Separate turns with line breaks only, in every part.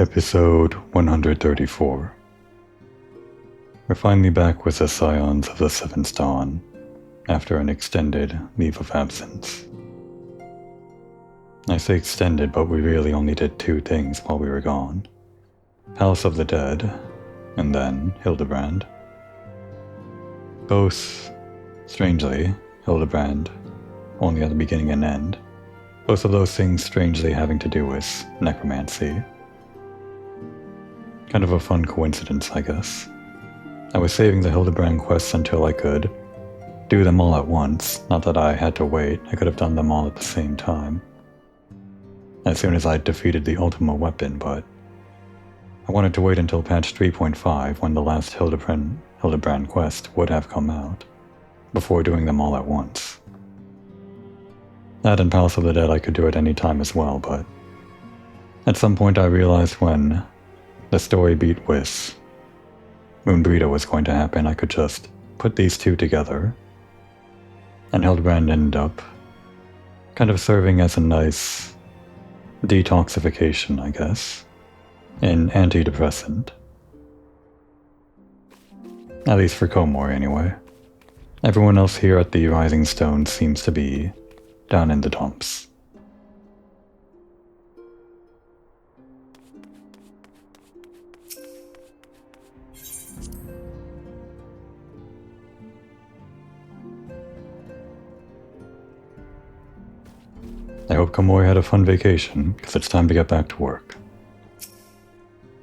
Episode 134. We're finally back with the Scions of the Seventh Dawn, after an extended leave of absence. I say extended, but we really only did two things while we were gone. Palace of the Dead, and then Hildebrand. Both, strangely, Hildebrand, only at the beginning and end. Both of those things strangely having to do with necromancy. Kind of a fun coincidence, I guess. I was saving the Hildebrand quests until I could do them all at once. Not that I had to wait, I could have done them all at the same time. As soon as I defeated the Ultima weapon, but I wanted to wait until patch 3.5 when the last Hildebrand quest would have come out, before doing them all at once. That and Palace of the Dead I could do at any time as well, but at some point I realized when the story beat with Moonbreeder was going to happen, I could just put these two together, and Hildebrand ended up kind of serving as a nice detoxification, I guess, an antidepressant. At least for Komori, anyway. Everyone else here at the Rising Stone seems to be down in the dumps. I hope Komori had a fun vacation, because it's time to get back to work.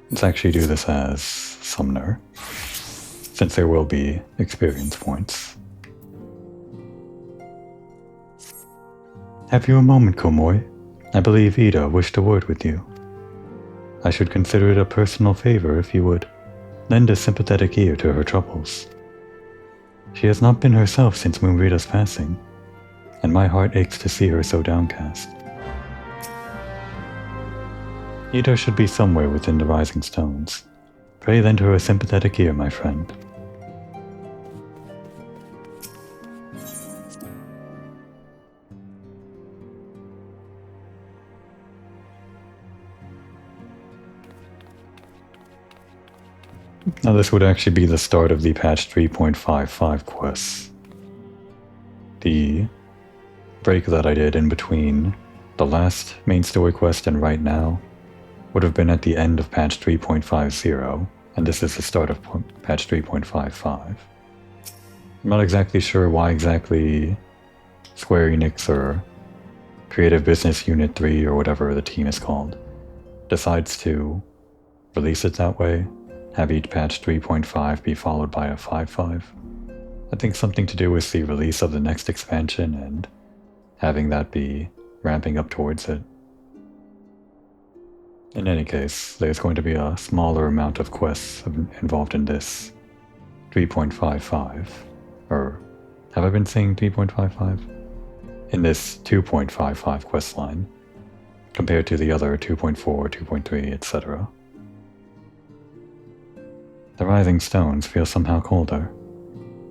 Let's actually do this as Sumner, since there will be experience points. Have you a moment, Komori? I believe Ida wished a word with you. I should consider it a personal favor if you would lend a sympathetic ear to her troubles. She has not been herself since Moonbreeder's passing, and my heart aches to see her so downcast. Ida should be somewhere within the Rising Stones. Pray lend her a sympathetic ear, my friend. Now this would actually be the start of the patch 3.55 quests. The break that I did in between the last main story quest and right now would have been at the end of patch 3.50, and this is the start of patch 3.55. I'm not exactly sure why exactly Square Enix or Creative Business Unit 3 or whatever the team is called decides to release it that way, have each patch 3.5 be followed by a 5.5. I think something to do with the release of the next expansion and having that be ramping up towards it. In any case, there's going to be a smaller amount of quests involved in this 3.55, or have I been saying 3.55? In this 2.55 quest line, compared to the other 2.4, 2.3, etc. The Rising Stones feel somehow colder.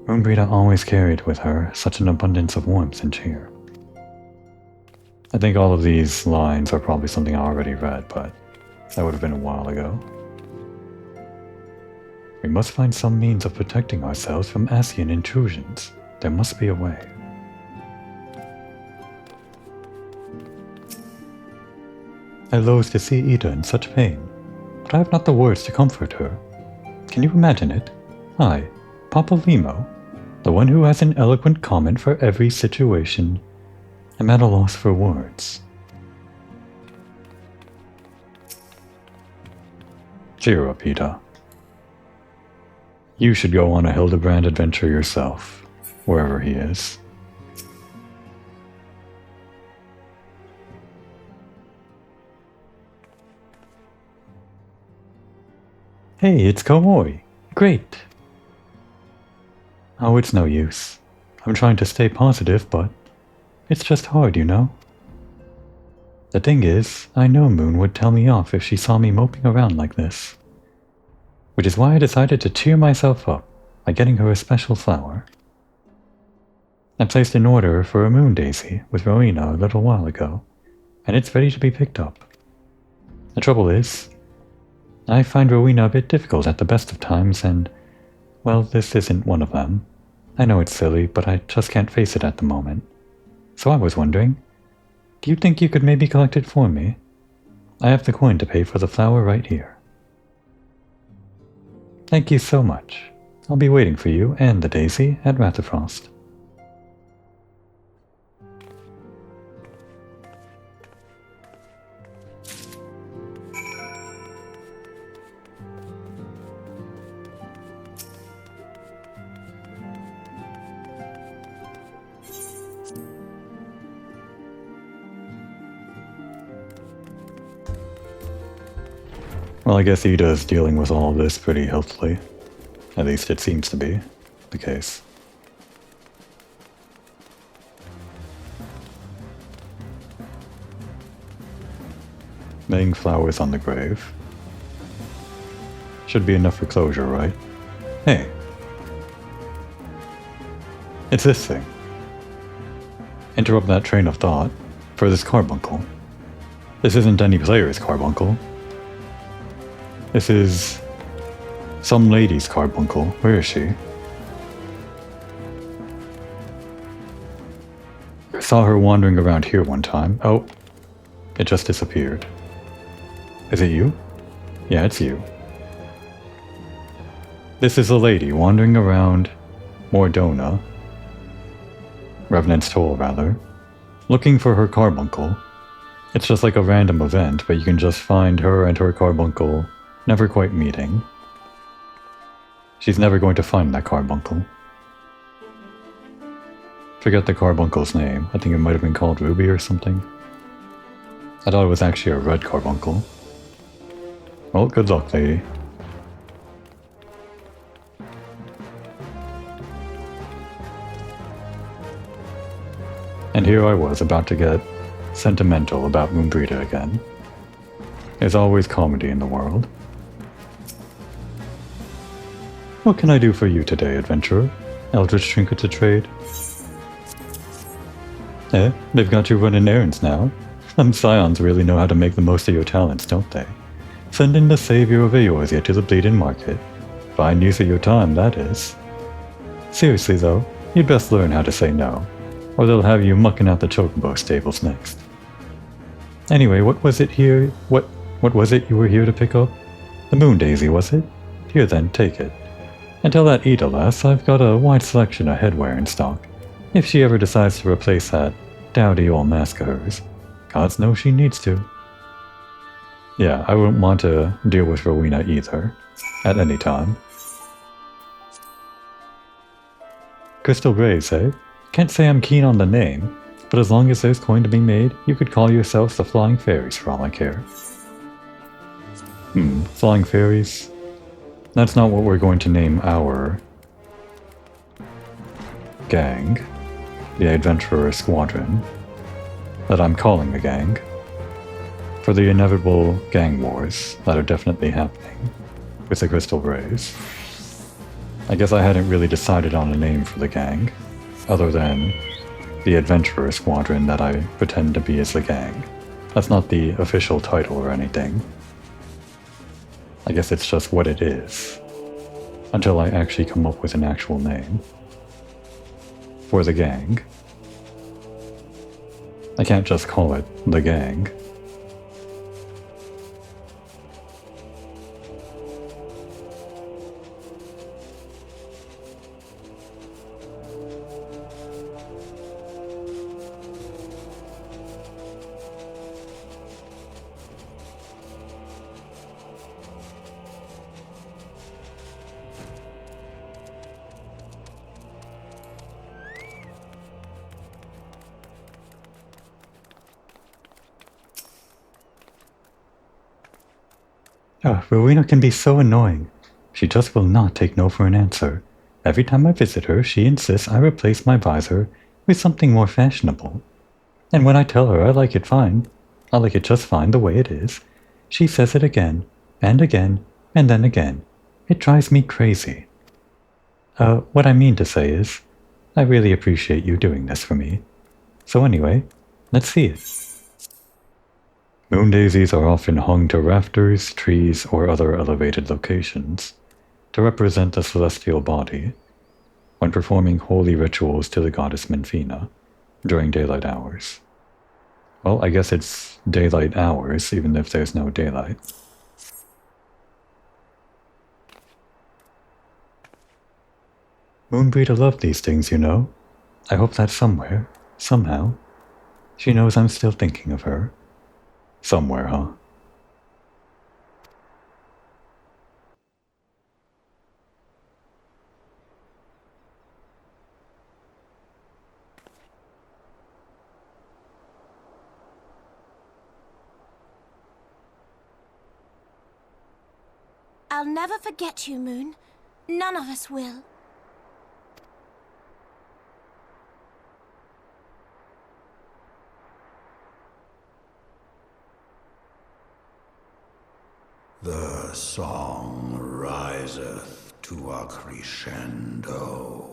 Moonbreeder always carried with her such an abundance of warmth and cheer. I think all of these lines are probably something I already read, but that would have been a while ago. We must find some means of protecting ourselves from Asian intrusions. There must be a way. I loathe to see Ida in such pain, but I have not the words to comfort her. Can you imagine it? I, Papa Limo, the one who has an eloquent comment for every situation, am at a loss for words. Cheer up, Ida. You should go on a Hildebrand adventure yourself, wherever he is. Hey, it's Komori. Great. Oh, it's no use. I'm trying to stay positive, but it's just hard, you know? The thing is, I know Moon would tell me off if she saw me moping around like this. Which is why I decided to cheer myself up by getting her a special flower. I placed an order for a moon daisy with Rowena a little while ago, and it's ready to be picked up. The trouble is, I find Rowena a bit difficult at the best of times, and, well, this isn't one of them. I know it's silly, but I just can't face it at the moment. So I was wondering, do you think you could maybe collect it for me? I have the coin to pay for the flower right here. Thank you so much. I'll be waiting for you and the daisy at Ratherfrost. Well, I guess Ida is dealing with all of this pretty healthily. At least it seems to be the case. Laying flowers on the grave. Should be enough for closure, right? Hey. It's this thing. Interrupt that train of thought for this carbuncle. This isn't any player's carbuncle. This is some lady's carbuncle. Where is she? I saw her wandering around here one time. Oh, it just disappeared. Is it you? Yeah, it's you. This is a lady wandering around Mordona, Revenant's Toll rather, looking for her carbuncle. It's just like a random event, but you can just find her and her carbuncle never quite meeting. She's never going to find that carbuncle. Forget the carbuncle's name. I think it might have been called Ruby or something. I thought it was actually a red carbuncle. Well, good luck, lady. And here I was about to get sentimental about Moonbreeder again. There's always comedy in the world. What can I do for you today, adventurer? Eldritch trinket to trade? They've got you running errands now. Them scions really know how to make the most of your talents, don't they? Sending the savior of Eorzea to the bleeding market. Fine use of your time, that is. Seriously though, you'd best learn how to say no, or they'll have you mucking out the chocobo stables next. Anyway, what was it here? What was it you were here to pick up? The moon daisy, was it? Here then, take it. And tell that Ida lass I've got a wide selection of headwear in stock, if she ever decides to replace that dowdy old mask of hers. Gods knows she needs to. Yeah, I wouldn't want to deal with Rowena either, at any time. Crystal Graves, eh? Can't say I'm keen on the name, but as long as there's coin to be made, you could call yourselves the Flying Fairies for all I care. Flying Fairies? That's not what we're going to name our gang, the Adventurer Squadron, that I'm calling the gang, for the inevitable gang wars that are definitely happening with the Crystal Rays. I guess I hadn't really decided on a name for the gang, other than the Adventurer Squadron that I pretend to be as the gang. That's not the official title or anything. I guess it's just what it is, until I actually come up with an actual name for the gang. I can't just call it the gang. Rowena can be so annoying. She just will not take no for an answer. Every time I visit her, she insists I replace my visor with something more fashionable. And when I tell her I like it fine, I like it just fine the way it is, she says it again, and again, and then again. It drives me crazy. What I mean to say is, I really appreciate you doing this for me. So anyway, let's see it. Moon daisies are often hung to rafters, trees, or other elevated locations to represent the celestial body when performing holy rituals to the goddess Menfina during daylight hours. Well, I guess it's daylight hours, even if there's no daylight. Moonbreeder loved these things, you know. I hope that somewhere, somehow, she knows I'm still thinking of her. Somewhere, huh?
I'll never forget you, Moon. None of us will.
The song riseth to a crescendo.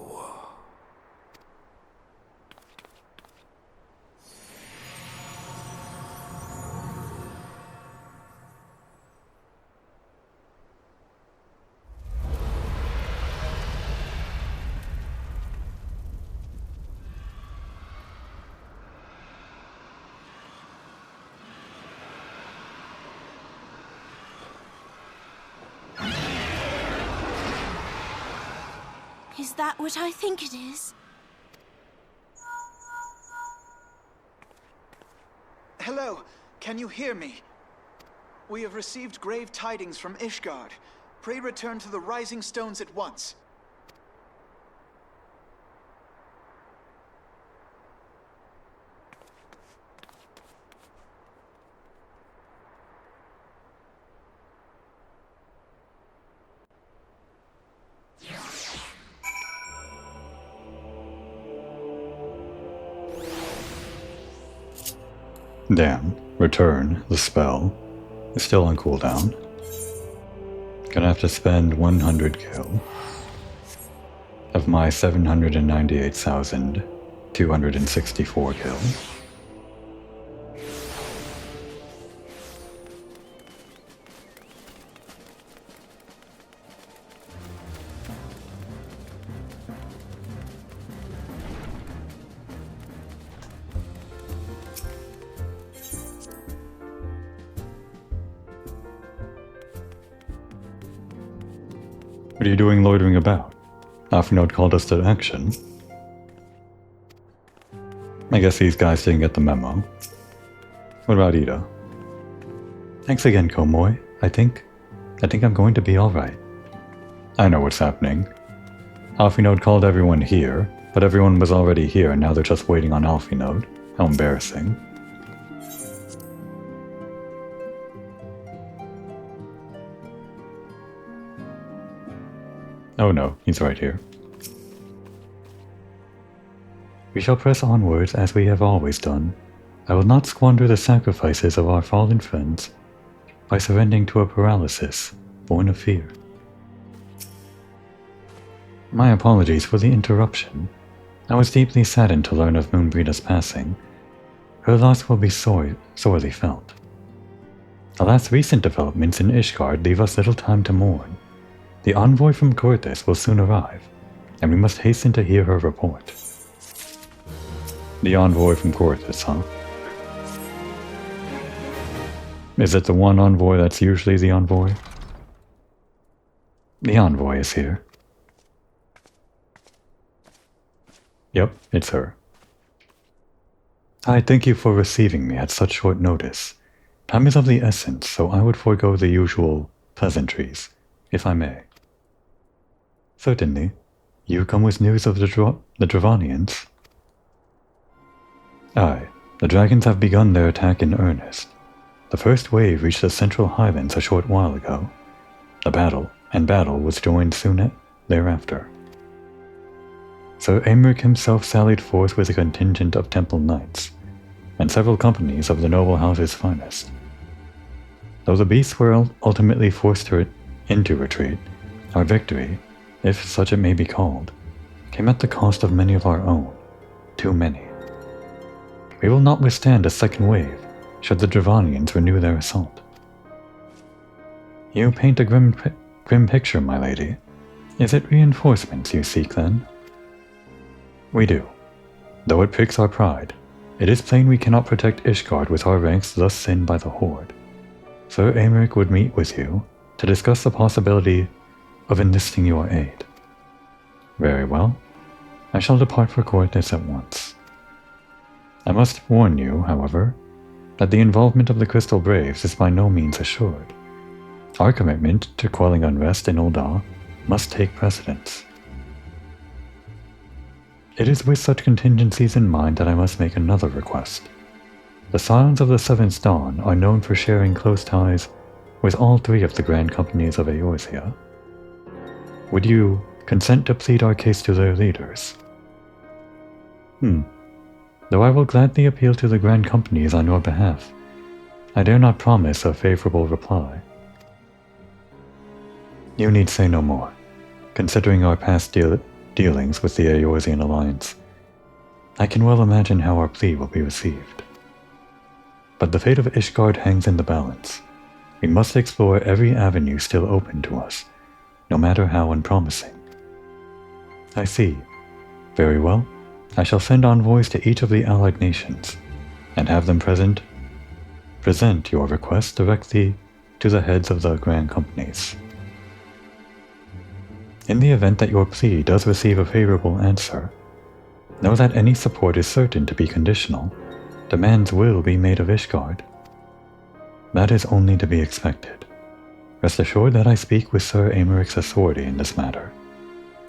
Is that what I think it is?
Hello, can you hear me? We have received grave tidings from Ishgard. Pray return to the Rising Stones at once.
Damn, return, the spell, is still on cooldown. Gonna have to spend 100 gil of my 798,264 gil. What are you doing loitering about? Alphinaud called us to action. I guess these guys didn't get the memo. What about Ida? Thanks again, Komoy. I think I'm going to be alright. I know what's happening. Alphinaud called everyone here, but everyone was already here and now they're just waiting on Alphinaud. How embarrassing. Oh no, he's right here. We shall press onwards as we have always done. I will not squander the sacrifices of our fallen friends by surrendering to a paralysis born of fear. My apologies for the interruption. I was deeply saddened to learn of Moonbreeder's passing. Her loss will be sorely felt. The last recent developments in Ishgard leave us little time to mourn. The envoy from Corthus will soon arrive, and we must hasten to hear her report. The envoy from Corthus, huh? Is it the one envoy that's usually the envoy? The envoy is here. Yep, it's her. I thank you for receiving me at such short notice. Time is of the essence, so I would forego the usual pleasantries, if I may. Certainly. You come with news of the Dravanians? Aye, the dragons have begun their attack in earnest. The first wave reached the central highlands a short while ago. The battle was joined soon thereafter. Sir Aymeric himself sallied forth with a contingent of temple knights, and several companies of the noble house's finest. Though the beasts were ultimately forced into retreat, our victory, if such it may be called, came at the cost of many of our own. Too many. We will not withstand a second wave, should the Dravanians renew their assault. You paint a grim picture, my lady. Is it reinforcements you seek, then? We do. Though it pricks our pride, it is plain we cannot protect Ishgard with our ranks thus thinned by the Horde. Sir Aymeric would meet with you to discuss the possibility of enlisting your aid. Very well. I shall depart for Courtness at once. I must warn you, however, that the involvement of the Crystal Braves is by no means assured. Our commitment to quelling unrest in Ul'dah must take precedence. It is with such contingencies in mind that I must make another request. The Scions of the Seventh Dawn are known for sharing close ties with all three of the Grand Companies of Eorzea. Would you consent to plead our case to their leaders? Though I will gladly appeal to the Grand Companies on your behalf, I dare not promise a favorable reply. You need say no more, considering our past dealings with the Eorzean Alliance. I can well imagine how our plea will be received. But the fate of Ishgard hangs in the balance. We must explore every avenue still open to us, no matter how unpromising. I see. Very well. I shall send envoys to each of the allied nations, and have them present present your request directly to the heads of the Grand Companies. In the event that your plea does receive a favorable answer, know that any support is certain to be conditional. Demands will be made of Ishgard. That is only to be expected. Rest assured that I speak with Sir Aymeric's authority in this matter,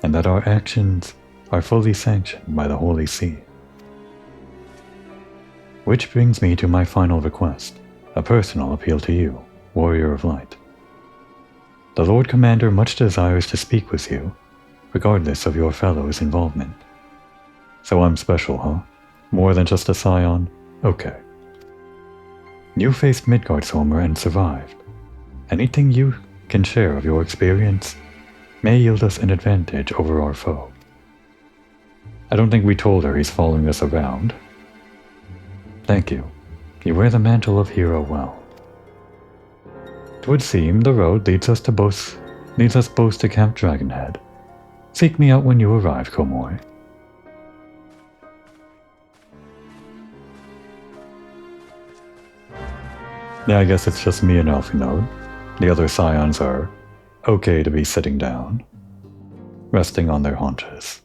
and that our actions are fully sanctioned by the Holy See. Which brings me to my final request, a personal appeal to you, Warrior of Light. The Lord Commander much desires to speak with you, regardless of your fellow's involvement. So I'm special, huh? More than just a scion? Okay. You faced Midgardsormr and survived. Anything you can share of your experience may yield us an advantage over our foe. I don't think we told her he's following us around. Thank you. You wear the mantle of hero well. It would seem the road leads us both to Camp Dragonhead. Seek me out when you arrive, Komoi. Yeah, I guess it's just me and Elfinode. The other scions are okay to be sitting down, resting on their haunches.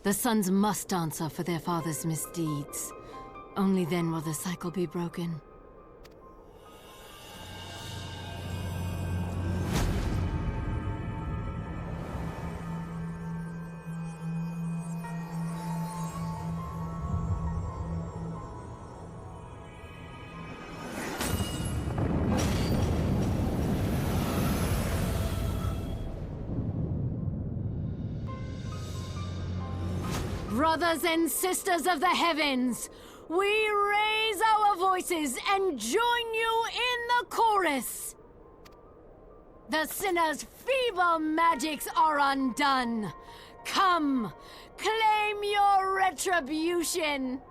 The sons must answer for their father's misdeeds. Only then will the cycle be broken. Brothers and sisters of the heavens, we raise our voices and join you in the chorus. The sinner's feeble magics are undone. Come, claim your retribution.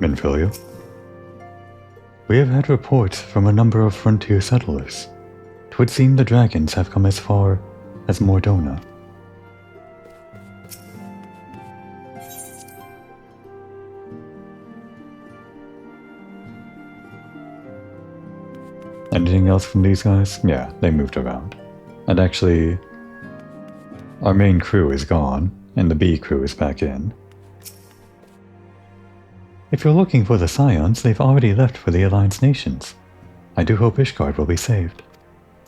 Minfilia. We have had reports from a number of frontier settlers. It would seem the dragons have come as far as Mordona. anything else from these guys? Yeah, they moved around. And actually, our main crew is gone, and the B crew is back in. If you're looking for the Scions, they've already left for the Alliance nations. I do hope Ishgard will be saved.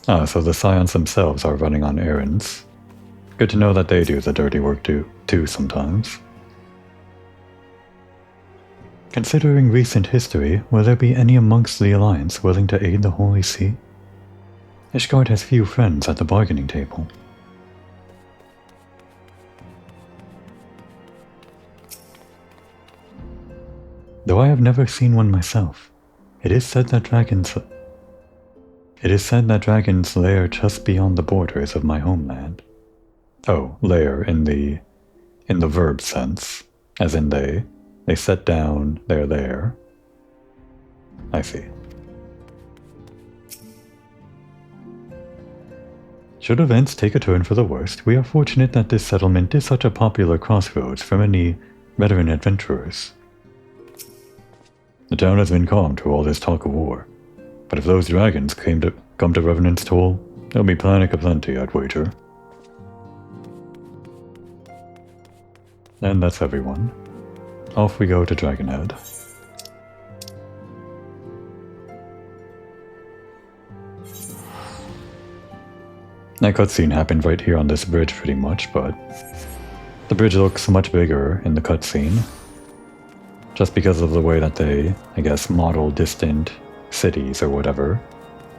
Ah, so the Scions themselves are running on errands. Good to know that they do the dirty work too sometimes. Considering recent history, will there be any amongst the Alliance willing to aid the Holy See? Ishgard has few friends at the bargaining table. Though I have never seen one myself, it is said that dragons lair just beyond the borders of my homeland. Oh, lair in the verb sense, as in they set down their lair. I see. Should events take a turn for the worst, we are fortunate that this settlement is such a popular crossroads for many veteran adventurers. The town has been calm to all this talk of war, but if those dragons come to Revenant's Toll, there'll be panic aplenty, I'd wager. And that's everyone. Off we go to Dragonhead. That cutscene happened right here on this bridge pretty much, but the bridge looks much bigger in the cutscene. Just because of the way that they, I guess, model distant cities or whatever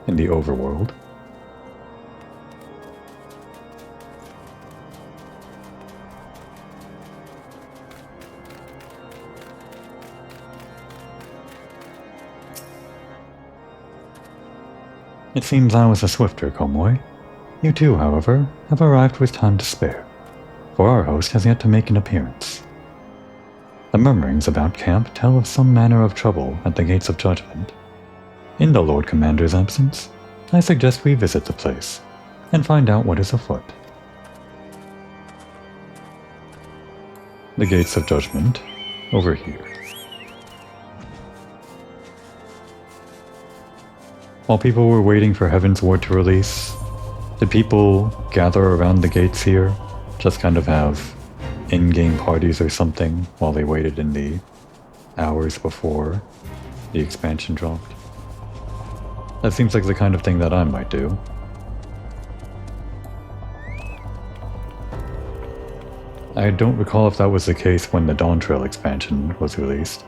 in the overworld. It seems I was a swifter convoy. You too, however, have arrived with time to spare, for our host has yet to make an appearance. The murmurings about camp tell of some manner of trouble at the Gates of Judgment. In the Lord Commander's absence, I suggest we visit the place and find out what is afoot. The Gates of Judgment, over here. While people were waiting for Heaven's Ward to release, did people gather around the gates here, just kind of have in-game parties or something while they waited in the hours before the expansion dropped? That seems like the kind of thing that I might do. I don't recall if that was the case when the Dawn Trail expansion was released.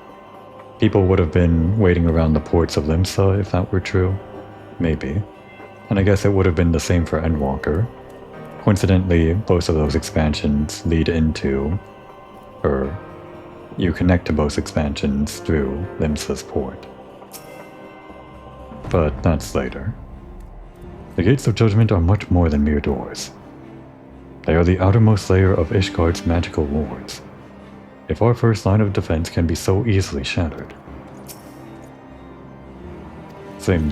People would have been waiting around the ports of Limsa if that were true. Maybe. And I guess it would have been the same for Endwalker. Coincidentally, both of those expansions lead into, or you connect to both expansions through Limsa's port. But that's later. The Gates of Judgment are much more than mere doors. They are the outermost layer of Ishgard's magical wards. If our first line of defense can be so easily shattered. Same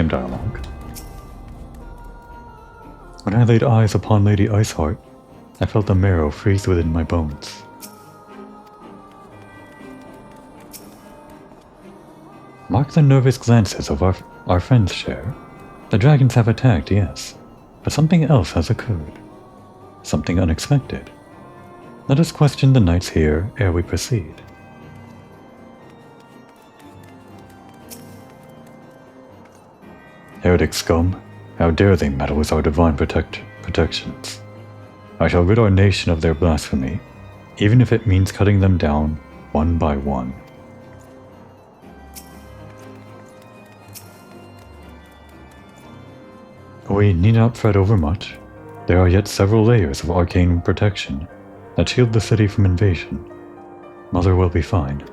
dialogue. When I laid eyes upon Lady Iceheart, I felt the marrow freeze within my bones. Mark the nervous glances of our friends share. The dragons have attacked, yes, but something else has occurred. Something unexpected. Let us question the knights here ere we proceed. Heretic scum, how dare they meddle with our divine protections? I shall rid our nation of their blasphemy, even if it means cutting them down one by one. We need not fret over much. There are yet several layers of arcane protection that shield the city from invasion. Mother will be fine.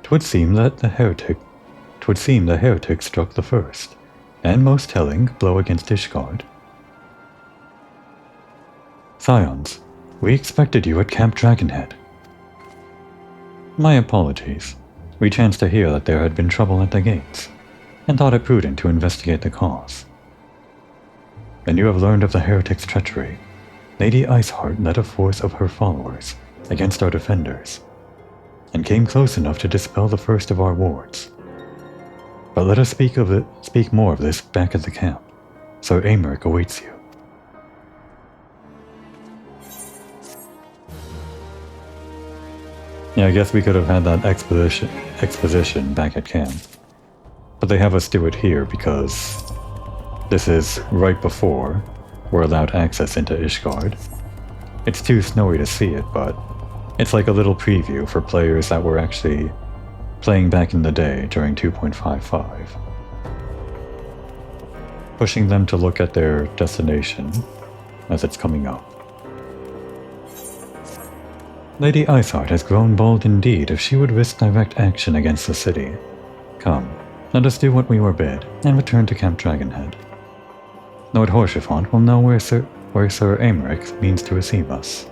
Twould seem the heretic struck the first, and most telling blow against Ishgard. Scions, we expected you at Camp Dragonhead. My apologies. We chanced to hear that there had been trouble at the gates, and thought it prudent to investigate the cause. Then you have learned of the heretic's treachery. Lady Iceheart led a force of her followers against our defenders, and came close enough to dispel the first of our wards. But let us speak more of this back at the camp. Sir Aymeric awaits you. Yeah, I guess we could have had that exposition back at camp. But they have us do it here because this is right before we're allowed access into Ishgard. It's too snowy to see it, but it's like a little preview for players that were actually playing back in the day during 2.55. Pushing them to look at their destination as it's coming up. Lady Iceheart has grown bold indeed if she would risk direct action against the city. Come, let us do what we were bid, and return to Camp Dragonhead. Lord Horschiefant will know where Sir Aymeric means to receive us.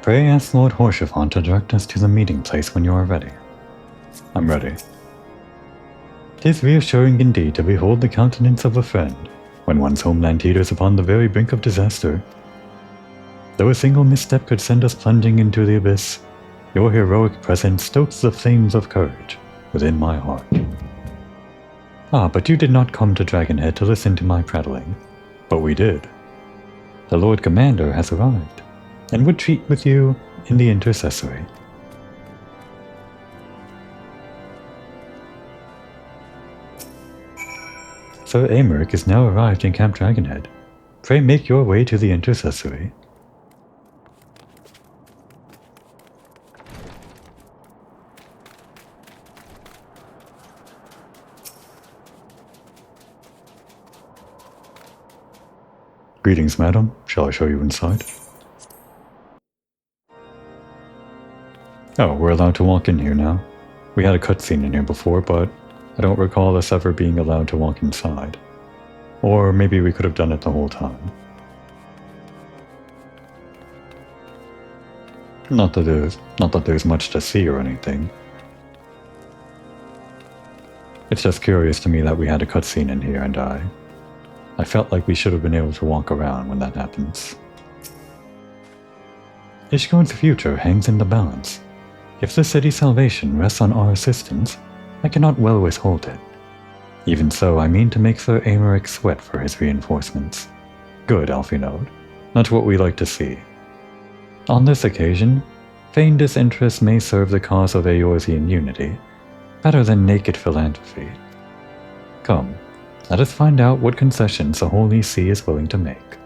Pray ask Lord Horschiefant to direct us to the meeting place when you are ready. I'm ready. 'Tis reassuring indeed to behold the countenance of a friend when one's homeland teeters upon the very brink of disaster. Though a single misstep could send us plunging into the abyss, your heroic presence stokes the flames of courage within my heart. Ah, but you did not come to Dragonhead to listen to my prattling. But we did. The Lord Commander has arrived, and would treat with you in the intercessory. Sir Aymeric is now arrived in Camp Dragonhead. Pray make your way to the intercessory. Greetings, madam. Shall I show you inside? Oh, we're allowed to walk in here now. We had a cutscene in here before, but I don't recall us ever being allowed to walk inside. Or maybe we could have done it the whole time. Not that there's much to see or anything. It's just curious to me that we had a cutscene in here and I felt like we should have been able to walk around when that happens. Ishgard's future hangs in the balance. If the city's salvation rests on our assistance, I cannot well withhold it. Even so, I mean to make Sir Aymeric sweat for his reinforcements. Good, Alphinaud. That's what we like to see. On this occasion, feigned disinterest may serve the cause of Eorzean unity, better than naked philanthropy. Come, let us find out what concessions the Holy See is willing to make.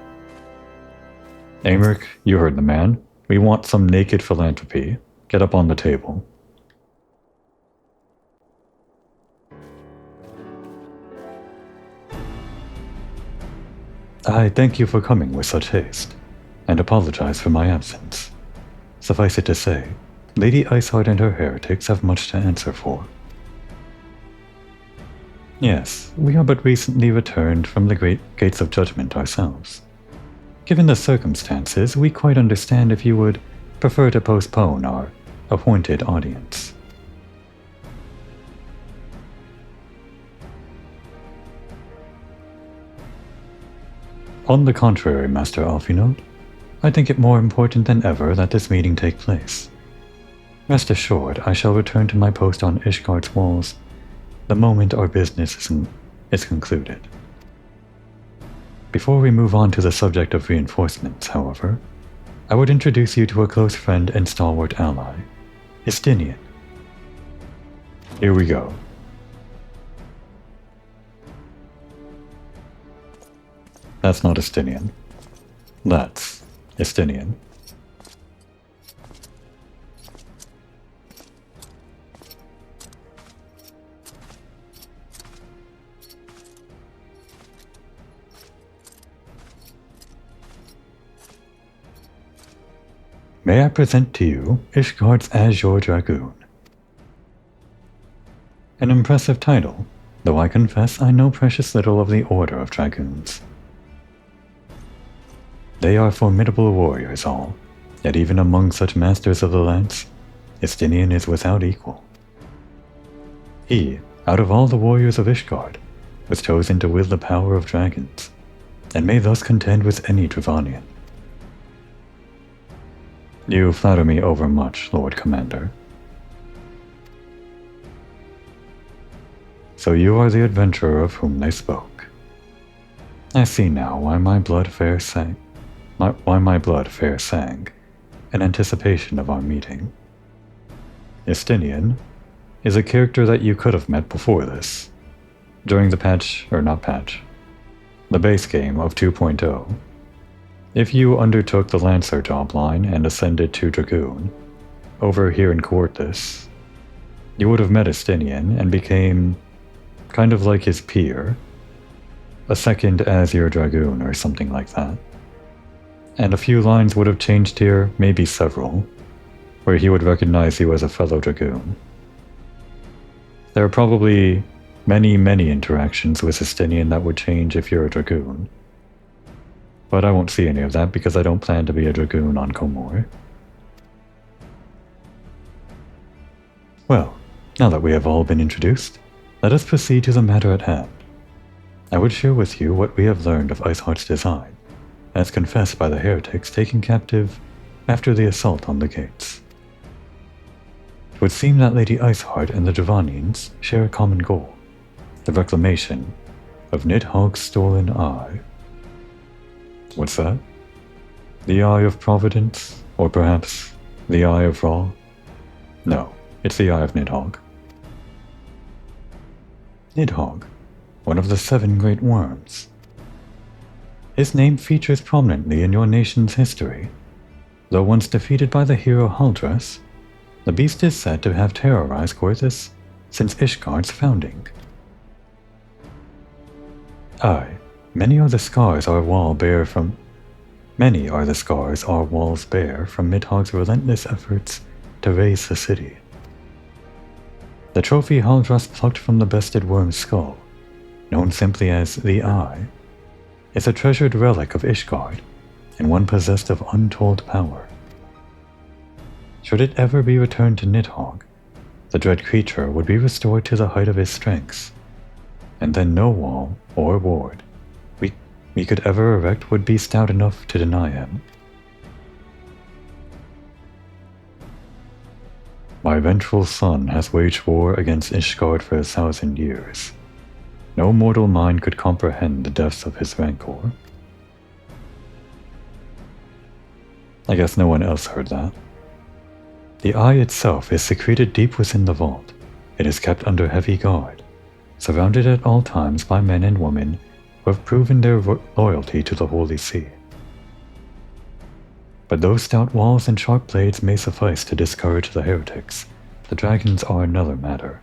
Aymeric, you heard the man. We want some naked philanthropy. Get up on the table. I thank you for coming with such haste, and apologize for my absence. Suffice it to say, Lady Iceheart and her heretics have much to answer for. Yes, we are but recently returned from the great gates of judgment ourselves. Given the circumstances, we quite understand if you would prefer to postpone our appointed audience. On the contrary, Master Alphinaud, I think it more important than ever that this meeting take place. Rest assured, I shall return to my post on Ishgard's walls the moment our business is concluded. Before we move on to the subject of reinforcements, however, I would introduce you to a close friend and stalwart ally, Estinian. Here we go. That's not Estinian. That's Estinian. may I present to you Ishgard's Azure Dragoon. An impressive title, though I confess I know precious little of the Order of Dragoons. They are formidable warriors all, yet even among such masters of the lance, Estinian is without equal. He, out of all the warriors of Ishgard, was chosen to wield the power of dragons, and may thus contend with any Dravanian. You flatter me overmuch, Lord Commander. So you are the adventurer of whom they spoke. I see now why my blood fair sang in anticipation of our meeting. Estinian is a character that you could have met before this, during the the base game of 2.0. If you undertook the Lancer job line and ascended to Dragoon, over here in Quartus, you would have met Estinian and became kind of like his peer, a second Azure Dragoon or something like that. And a few lines would have changed here, maybe several, where he would recognize you as a fellow Dragoon. There are probably many interactions with Estinian that would change if you're a Dragoon. But I won't see any of that because I don't plan to be a Dragoon on Komor. Well, now that we have all been introduced, let us proceed to the matter at hand. I would share with you what we have learned of Iceheart's design, as confessed by the heretics taken captive after the assault on the gates. It would seem that Lady Iceheart and the Dravanians share a common goal, the reclamation of Nidhogg's stolen eye. What's that? The Eye of Providence? Or perhaps the Eye of Ra? No, it's the Eye of Nidhogg. Nidhogg, one of the 7 great worms. His name features prominently in your nation's history. Though once defeated by the hero Haldras, the beast is said to have terrorized Quartus since Ishgard's founding. Aye, many are the scars our walls bear from Nidhogg's relentless efforts to raise the city. The trophy Haldras plucked from the bested worm's skull, known simply as the Eye, is a treasured relic of Ishgard, and one possessed of untold power. Should it ever be returned to Nidhogg, the dread creature would be restored to the height of his strengths, and then no wall or ward we could ever erect would be stout enough to deny him. My vengeful son has waged war against Ishgard for 1,000 years. No mortal mind could comprehend the depths of his rancor. I guess no one else heard that. The eye itself is secreted deep within the vault. It is kept under heavy guard, surrounded at all times by men and women who have proven their loyalty to the Holy See. But those stout walls and sharp blades may suffice to discourage the heretics. The dragons are another matter.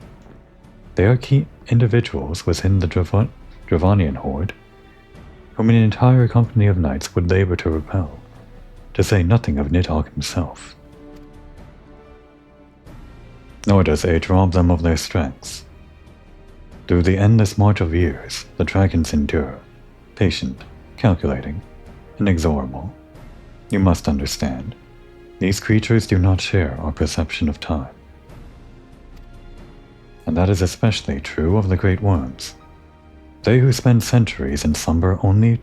They are key individuals within the Dravanian horde, whom an entire company of knights would labor to repel, to say nothing of Nidhogg himself. Nor does age rob them of their strengths. Through the endless march of years, the dragons endure, patient, calculating, inexorable. You must understand, these creatures do not share our perception of time. And that is especially true of the great worms. They who spend centuries in slumber only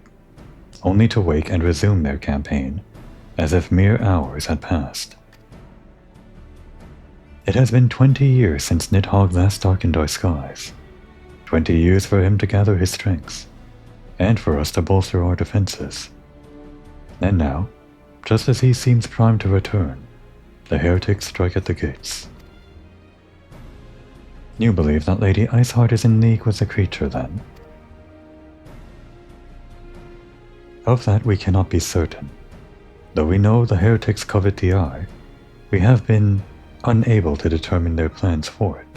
to wake and resume their campaign, as if mere hours had passed. It has been 20 years since Nidhogg last darkened our skies. 20 years for him to gather his strengths, and for us to bolster our defenses. And now, just as he seems primed to return, the heretics strike at the gates. You believe that Lady Iceheart is in league with the creature, then? Of that we cannot be certain. Though we know the heretics covet the eye, we have been unable to determine their plans for it.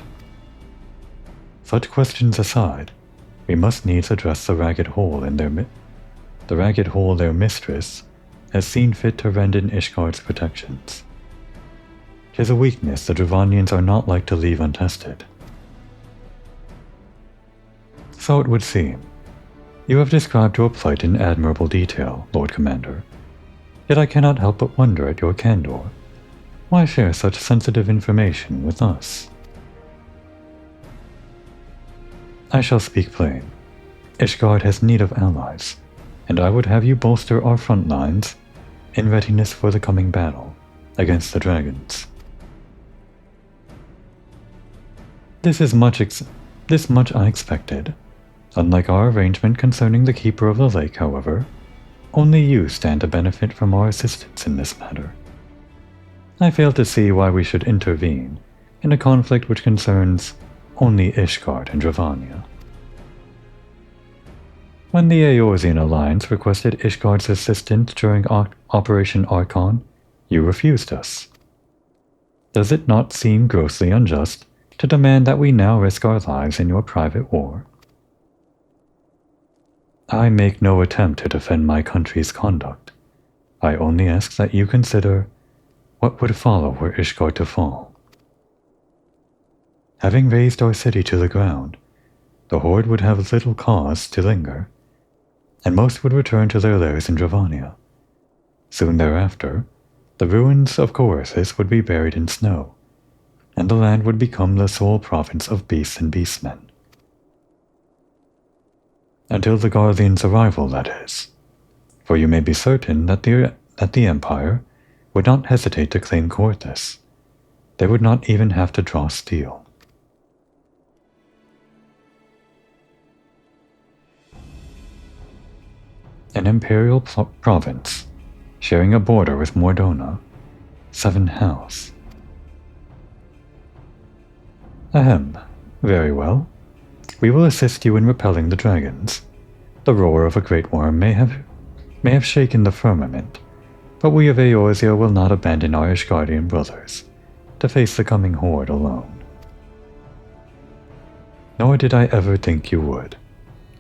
Such questions aside, we must needs address the ragged hole their mistress, has seen fit to rend in Ishgard's protections. 'Tis a weakness the Dravanians are not like to leave untested. So it would seem. You have described your plight in admirable detail, Lord Commander. Yet I cannot help but wonder at your candor. Why share such sensitive information with us? I shall speak plain. Ishgard has need of allies, and I would have you bolster our front lines in readiness for the coming battle against the dragons. This much I expected. Unlike our arrangement concerning the Keeper of the Lake, however, only you stand to benefit from our assistance in this matter. I fail to see why we should intervene in a conflict which concerns only Ishgard and Dravania. When the Eorzean Alliance requested Ishgard's assistance during Operation Archon, you refused us. Does it not seem grossly unjust to demand that we now risk our lives in your private war? I make no attempt to defend my country's conduct. I only ask that you consider what would follow were Ishgard to fall. Having razed our city to the ground, the Horde would have little cause to linger, and most would return to their lairs in Dravania. Soon thereafter, the ruins of Coerthus would be buried in snow, and the land would become the sole province of beasts and beastmen. Until the Guardian's arrival, that is, for you may be certain that the Empire would not hesitate to claim Coerthus. They would not even have to draw steel. An imperial province, sharing a border with Mordona, 7 House. Ahem, very well. We will assist you in repelling the dragons. The roar of a great worm may have shaken the firmament, but we of Eorzea will not abandon our Ishgardian brothers to face the coming horde alone. Nor did I ever think you would.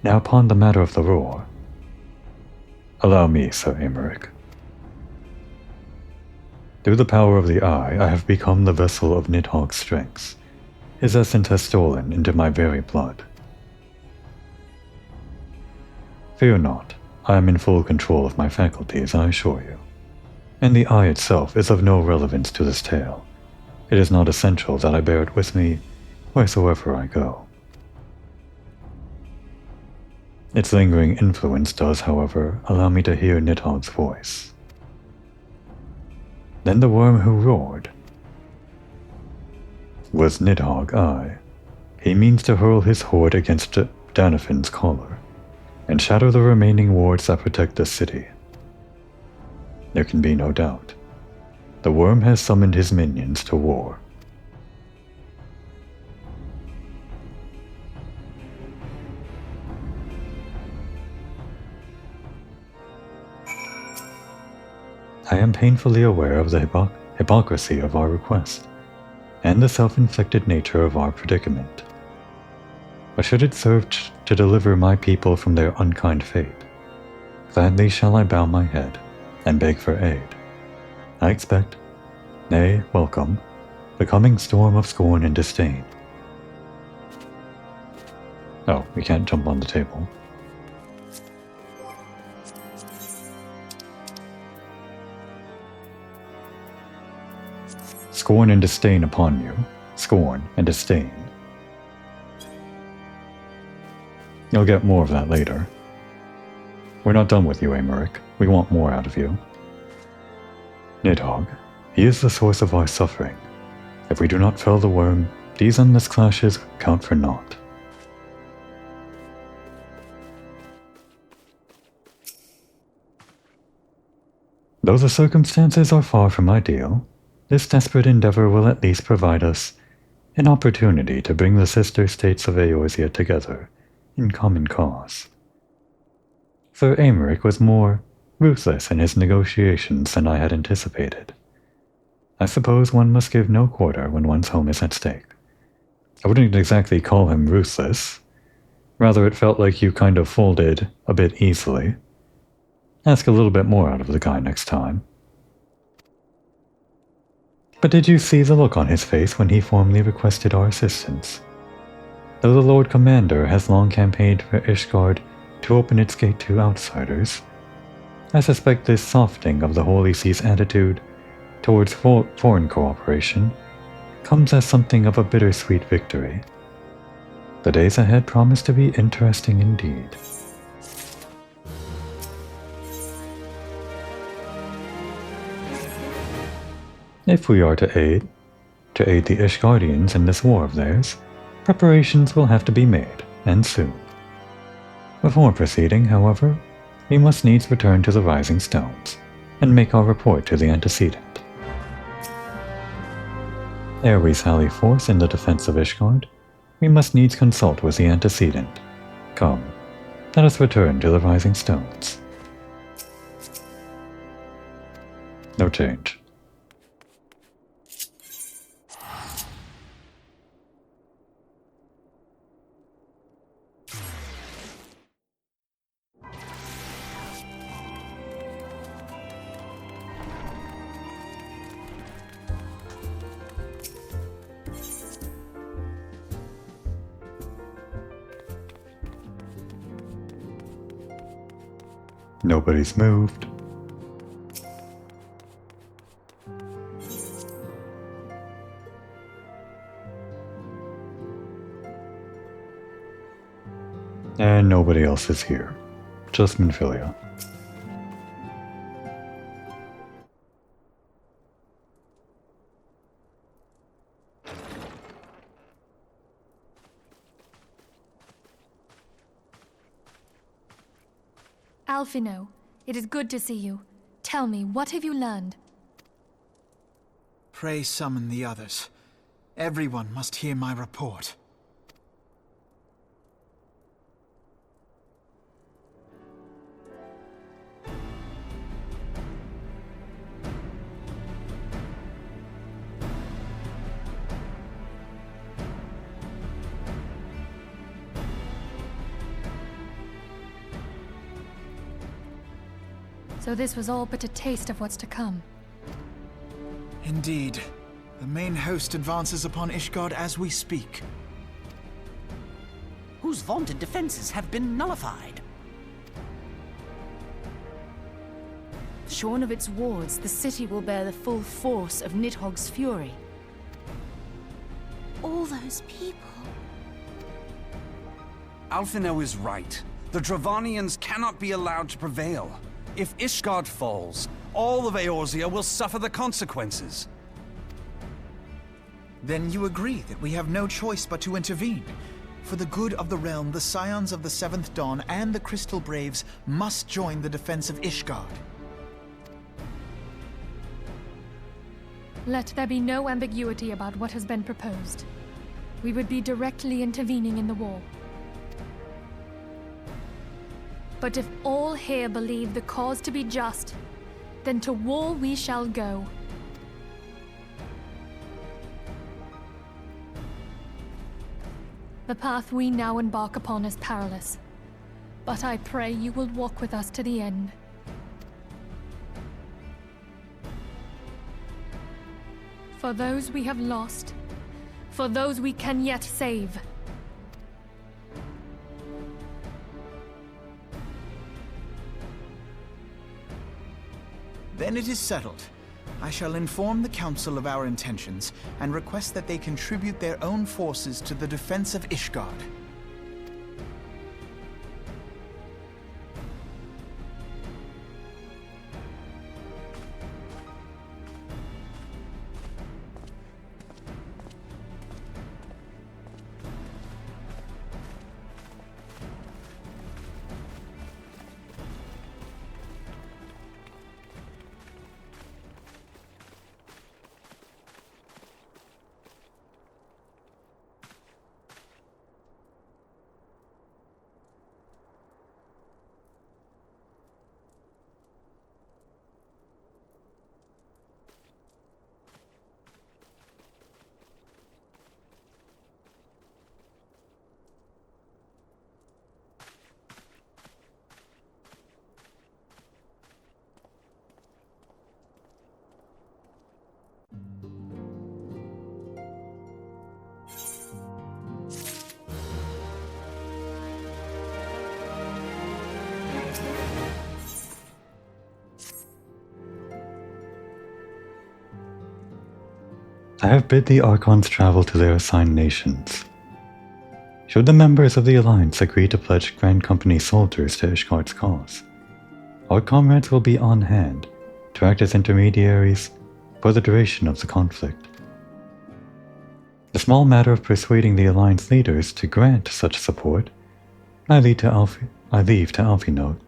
Now upon the matter of the roar. Allow me, Sir Aymeric. Through the power of the Eye, I have become the vessel of Nidhogg's strengths. His essence has stolen into my very blood. Fear not, I am in full control of my faculties, I assure you. And the Eye itself is of no relevance to this tale. It is not essential that I bear it with me wheresoever I go. Its lingering influence does, however, allow me to hear Nidhogg's voice. Then the worm who roared was Nidhogg, aye. He means to hurl his horde against Danafin's collar, and shatter the remaining wards that protect the city. There can be no doubt. The worm has summoned his minions to war. I am painfully aware of the hypocrisy of our request, and the self-inflicted nature of our predicament. But should it serve to deliver my people from their unkind fate, gladly shall I bow my head and beg for aid. I expect, nay, welcome, the coming storm of scorn and disdain. Oh, we can't jump on the table. Scorn and disdain upon you. Scorn and disdain. You'll get more of that later. We're not done with you, Aymeric. We want more out of you. Nidhogg, he is the source of our suffering. If we do not fell the worm, these endless clashes count for naught. Though the circumstances are far from ideal, this desperate endeavor will at least provide us an opportunity to bring the sister states of Eorzea together in common cause. Sir Aymeric was more ruthless in his negotiations than I had anticipated. I suppose one must give no quarter when one's home is at stake. I wouldn't exactly call him ruthless. Rather, it felt like you kind of folded a bit easily. Ask a little bit more out of the guy next time. But did you see the look on his face when he formally requested our assistance? Though the Lord Commander has long campaigned for Ishgard to open its gate to outsiders, I suspect this softening of the Holy See's attitude towards foreign cooperation comes as something of a bittersweet victory. The days ahead promise to be interesting indeed. If we are to aid the Ishgardians in this war of theirs, preparations will have to be made, and soon. Before proceeding, however, we must needs return to the Rising Stones, and make our report to the antecedent. Ere we sally forth in the defense of Ishgard, we must needs consult with the antecedent. Come, let us return to the Rising Stones. No change. Nobody's moved. And nobody else is here. Just Minfilia.
Alphino, it is good to see you. Tell me, what have you learned?
Pray summon the others. Everyone must hear my report.
So this was all but a taste of what's to come.
Indeed. The main host advances upon Ishgard as we speak.
Whose vaunted defenses have been nullified.
Shorn of its wards, the city will bear the full force of Nidhogg's fury.
All those people.
Alphino is right. The Dravanians cannot be allowed to prevail. If Ishgard falls, all of Eorzea will suffer the consequences.
Then you agree that we have no choice but to intervene. For the good of the realm, the Scions of the Seventh Dawn and the Crystal Braves must join the defense of Ishgard.
Let there be no ambiguity about what has been proposed. We would be directly intervening in the war. But if all here believe the cause to be just, then to war we shall go. The path we now embark upon is perilous, but I pray you will walk with us to the end. For those we have lost, for those we can yet save.
Then it is settled. I shall inform the Council of our intentions and request that they contribute their own forces to the defense of Ishgard.
I have bid the Archons travel to their assigned nations. Should the members of the Alliance agree to pledge Grand Company soldiers to Ishgard's cause, our comrades will be on hand to act as intermediaries for the duration of the conflict. The small matter of persuading the Alliance leaders to grant such support I leave to Alfie note.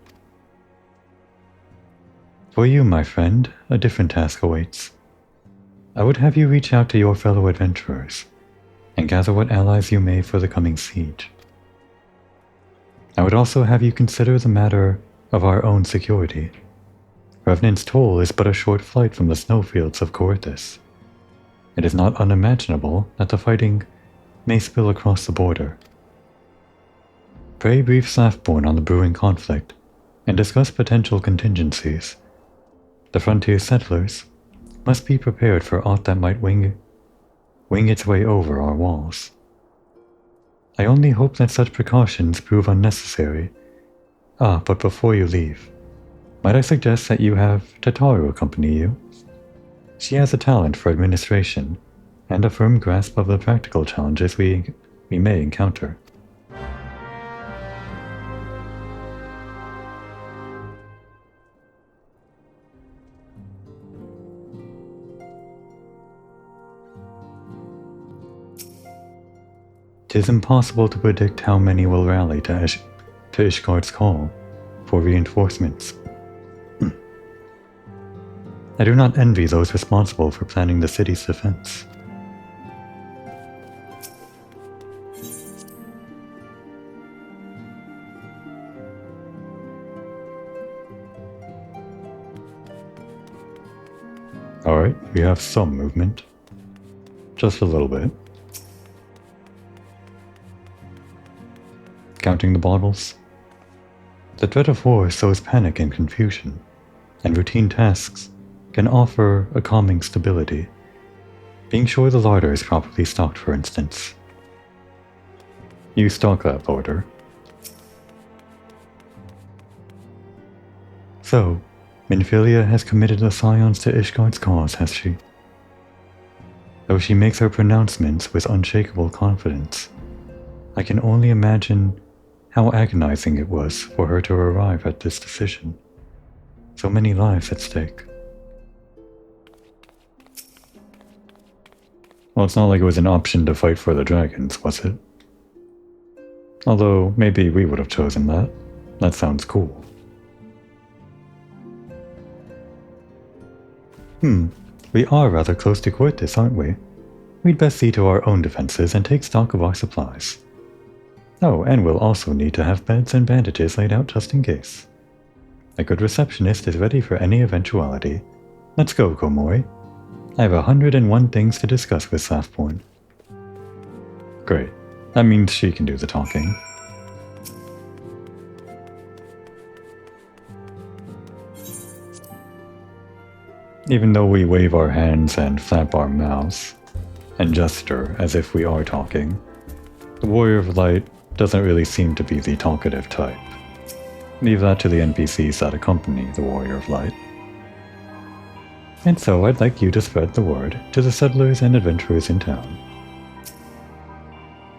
For you, my friend, a different task awaits. I would have you reach out to your fellow adventurers and gather what allies you may for the coming siege. I would also have you consider the matter of our own security. Revenant's Toll is but a short flight from the snowfields of Corythus. It is not unimaginable that the fighting may spill across the border. Pray brief Slaftborn on the brewing conflict and discuss potential contingencies. The frontier settlers must be prepared for aught that might wing its way over our walls. I only hope that such precautions prove unnecessary. But before you leave, might I suggest that you have Tataru accompany you? She has a talent for administration and a firm grasp of the practical challenges we may encounter. It is impossible to predict how many will rally to Ishgard's call for reinforcements. I do not envy those responsible for planning the city's defense. Alright, we have some movement. Just a little bit. Counting the bottles. The dread of war sows panic and confusion, and routine tasks can offer a calming stability. Being sure the larder is properly stocked, for instance. You stock that larder. So, Minfilia has committed the Scions to Ishgard's cause, has she? Though she makes her pronouncements with unshakable confidence, I can only imagine how agonizing it was for her to arrive at this decision. So many lives at stake. Well, it's not like it was an option to fight for the dragons, was it? Although, maybe we would have chosen that. That sounds cool. We are rather close to Corythus, aren't we? We'd best see to our own defenses and take stock of our supplies. Oh, and we'll also need to have beds and bandages laid out just in case. A good receptionist is ready for any eventuality. Let's go, Komori. I have 101 things to discuss with Slaftborn. Great. That means she can do the talking. Even though we wave our hands and flap our mouths, and gesture as if we are talking, the Warrior of Light doesn't really seem to be the talkative type. Leave that to the NPCs that accompany the Warrior of Light. And so I'd like you to spread the word to the settlers and adventurers in town.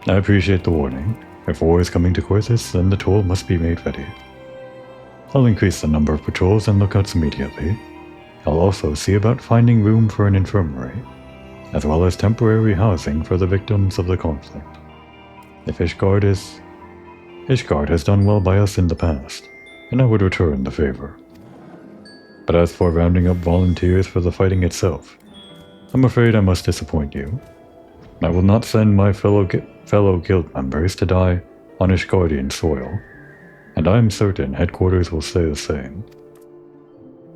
I appreciate the warning. If war is coming to Corythus, then the toll must be made ready. I'll increase the number of patrols and lookouts immediately. I'll also see about finding room for an infirmary, as well as temporary housing for the victims of the conflict. If Ishgard has done well by us in the past, and I would return the favor. But as for rounding up volunteers for the fighting itself, I'm afraid I must disappoint you. I will not send my fellow guild members to die on Ishgardian soil, and I am certain headquarters will stay the same.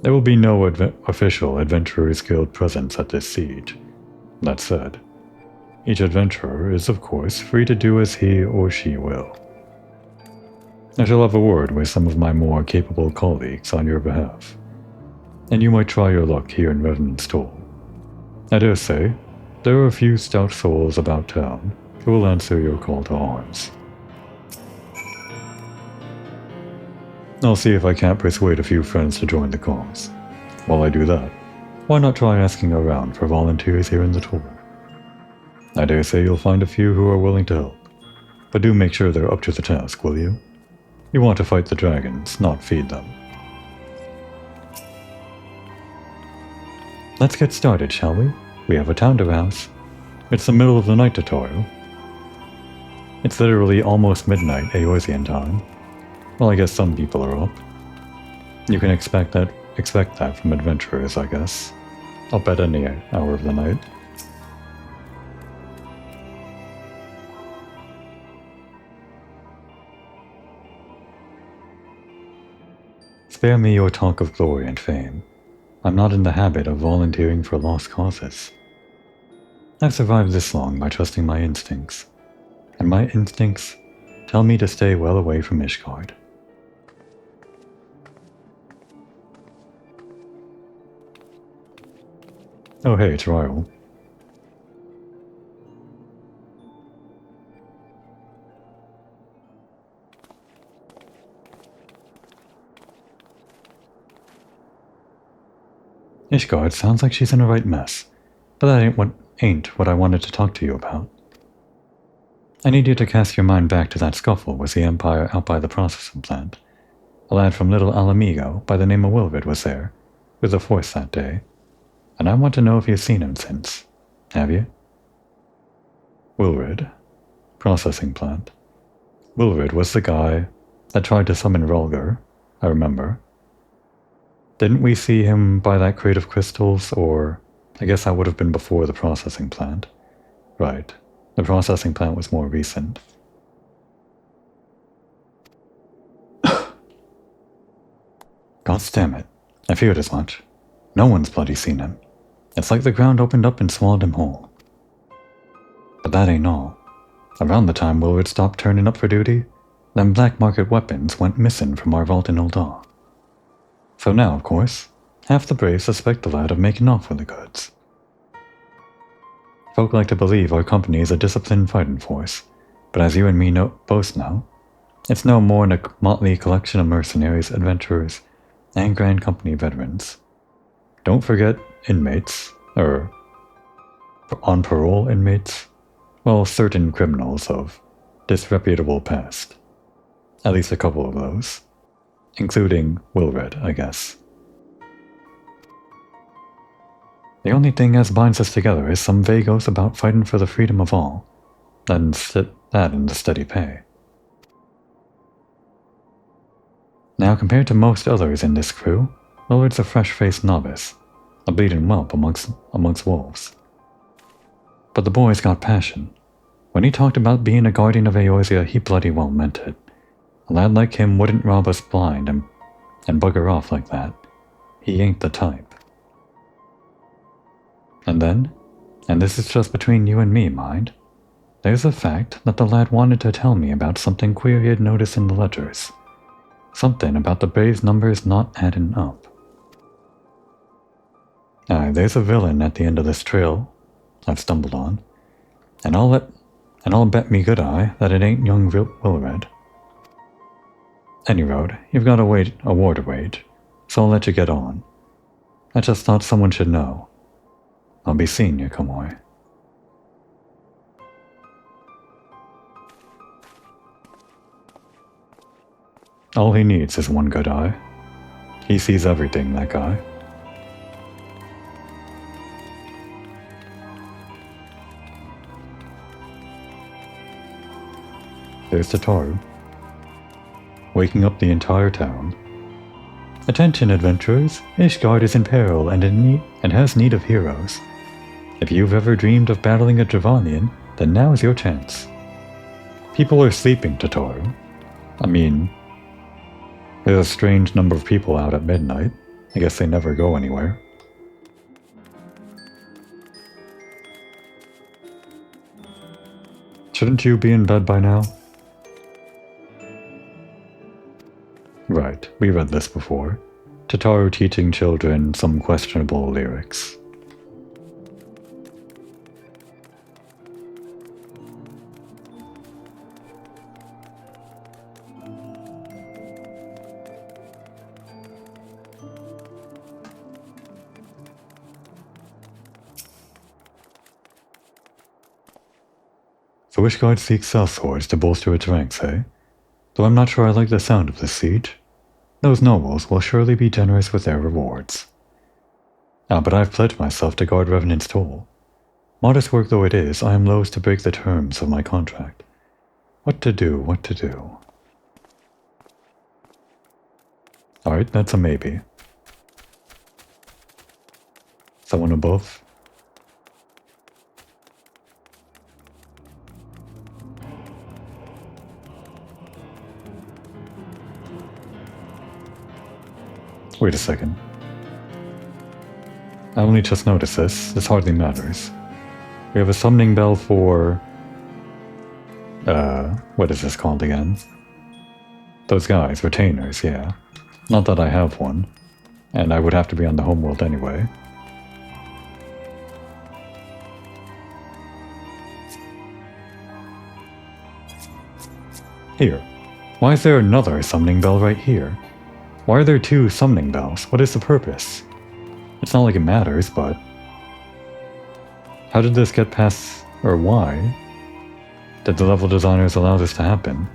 There will be no official Adventurers Guild presence at this siege. That said, each adventurer is of course free to do as he or she will. I shall have a word with some of my more capable colleagues on your behalf, and you might try your luck here in Revenant's Toll. I dare say, there are a few stout souls about town who will answer your call to arms. I'll see if I can't persuade a few friends to join the cause. While I do that, why not try asking around for volunteers here in the tour? I dare say you'll find a few who are willing to help. But do make sure they're up to the task, will you? You want to fight the dragons, not feed them. Let's get started, shall we? We have a town to rouse. It's the middle of the night, Totoro. It's literally almost midnight, Eorzean time. Well, I guess some people are up. You can expect that from adventurers, I guess. Up at any hour of the night. Spare me your talk of glory and fame. I'm not in the habit of volunteering for lost causes. I've survived this long by trusting my instincts, and my instincts tell me to stay well away from Ishgard. Oh hey, it's Ryle. Ishgard sounds like she's in a right mess, but that ain't what I wanted to talk to you about. I need you to cast your mind back to that scuffle with the Empire out by the processing plant. A lad from Little Alamigo by the name of Wilvid was there, with the Force that day, and I want to know if you've seen him since. Have you? Wilrid. Processing plant. Wilrid was the guy that tried to summon Rolgar, I remember. Didn't we see him by that crate of crystals, or I guess that would have been before the processing plant. Right. The processing plant was more recent. God damn it. I feared as much. No one's bloody seen him. It's like the ground opened up and swallowed him whole. But that ain't all. Around the time Willard stopped turning up for duty, them black market weapons went missing from our vault in Ul'dah. So now, of course, half the Braves suspect the lad of making off with the goods. Folk like to believe our company is a disciplined fighting force, but as you and me both know, it's no more than a motley collection of mercenaries, adventurers, and Grand Company veterans. Don't forget inmates, on parole inmates, well, certain criminals of disreputable past. At least a couple of those. Including Wilred, I guess. The only thing that binds us together is some vague oath about fighting for the freedom of all, and that and the steady pay. Now, compared to most others in this crew, Willard's a fresh-faced novice, a bleeding whelp amongst wolves. But the boy's got passion. When he talked about being a guardian of Eorzea, he bloody well meant it. A lad like him wouldn't rob us blind and bugger off like that. He ain't the type. And then, and this is just between you and me, mind, there's the fact that the lad wanted to tell me about something queer he had noticed in the ledgers. Something about the Braves' numbers not adding up. Aye, there's a villain at the end of this trail I've stumbled on, and I'll bet me good eye that it ain't young Wilred. Any road, you've got a war to wage, so I'll let you get on. I just thought someone should know. I'll be seeing you, Kamoy. All he needs is one good eye. He sees everything, that guy. There's Tataru, waking up the entire town. Attention, adventurers! Ishgard is in peril and has need of heroes. If you've ever dreamed of battling a Dravanian, then now is your chance. People are sleeping, Tataru. I mean, there's a strange number of people out at midnight. I guess they never go anywhere. Shouldn't you be in bed by now? Right, we read this before. Tataru teaching children some questionable lyrics. So Ishgard seeks sellswords to bolster its ranks, eh? Though I'm not sure I like the sound of this siege. Those nobles will surely be generous with their rewards. Ah, but I've pledged myself to guard Revenant's toll. Modest work though it is, I am loath to break the terms of my contract. What to do, what to do? Alright, that's a maybe. Someone above? Wait a second. I only just noticed this. This hardly matters. We have a summoning bell for... what is this called again? Those guys, retainers, yeah. Not that I have one. And I would have to be on the homeworld anyway. Here. Why is there another summoning bell right here? Why are there two summoning bells? What is the purpose? It's not like it matters, but... How did this get past... or why? Did the level designers allow this to happen?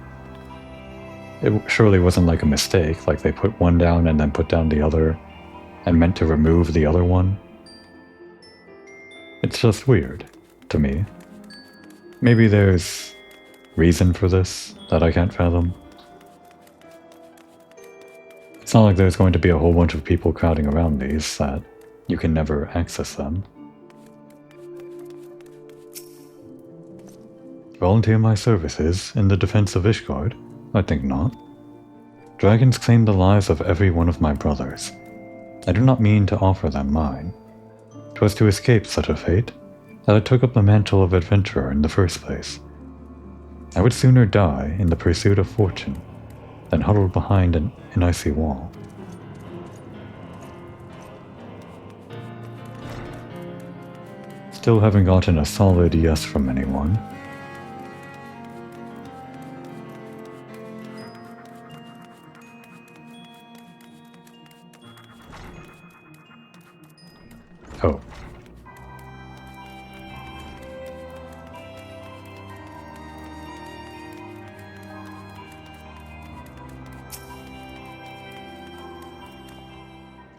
It surely wasn't like a mistake, like they put one down and then put down the other, and meant to remove the other one. It's just weird, to me. Maybe there's reason for this that I can't fathom. It's not like there's going to be a whole bunch of people crowding around these that you can never access them. Volunteer my services in the defense of Ishgard? I think not. Dragons claim the lives of every one of my brothers. I do not mean to offer them mine. 'Twas to escape such a fate that I took up the mantle of adventurer in the first place. I would sooner die in the pursuit of fortune than huddled behind an icy wall. Still haven't gotten a solid yes from anyone. Oh.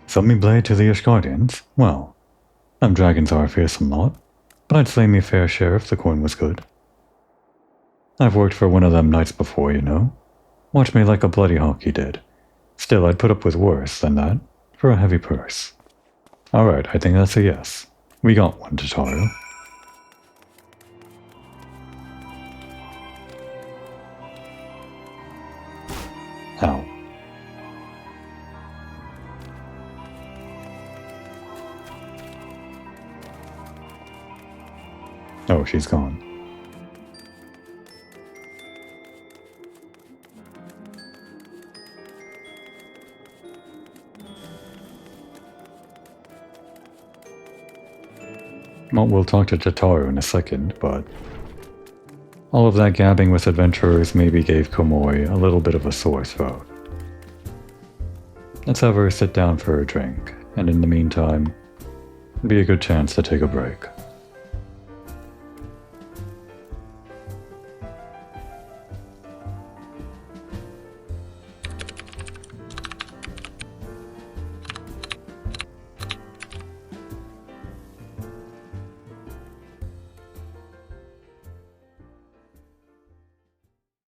Summon blade to the Ishgardians? Well, them dragons are a fearsome lot, but I'd slay me fair share if the coin was good. I've worked for one of them knights before, you know. Watch me like a bloody hawk, you did. Still, I'd put up with worse than that, for a heavy purse. Alright, I think that's a yes. We got one, Tataru. Ow. Oh, she's gone. Well, we'll talk to Tataru in a second, but all of that gabbing with adventurers maybe gave Komoi a little bit of a sore throat. Let's have her sit down for a drink, and in the meantime, it'd be a good chance to take a break.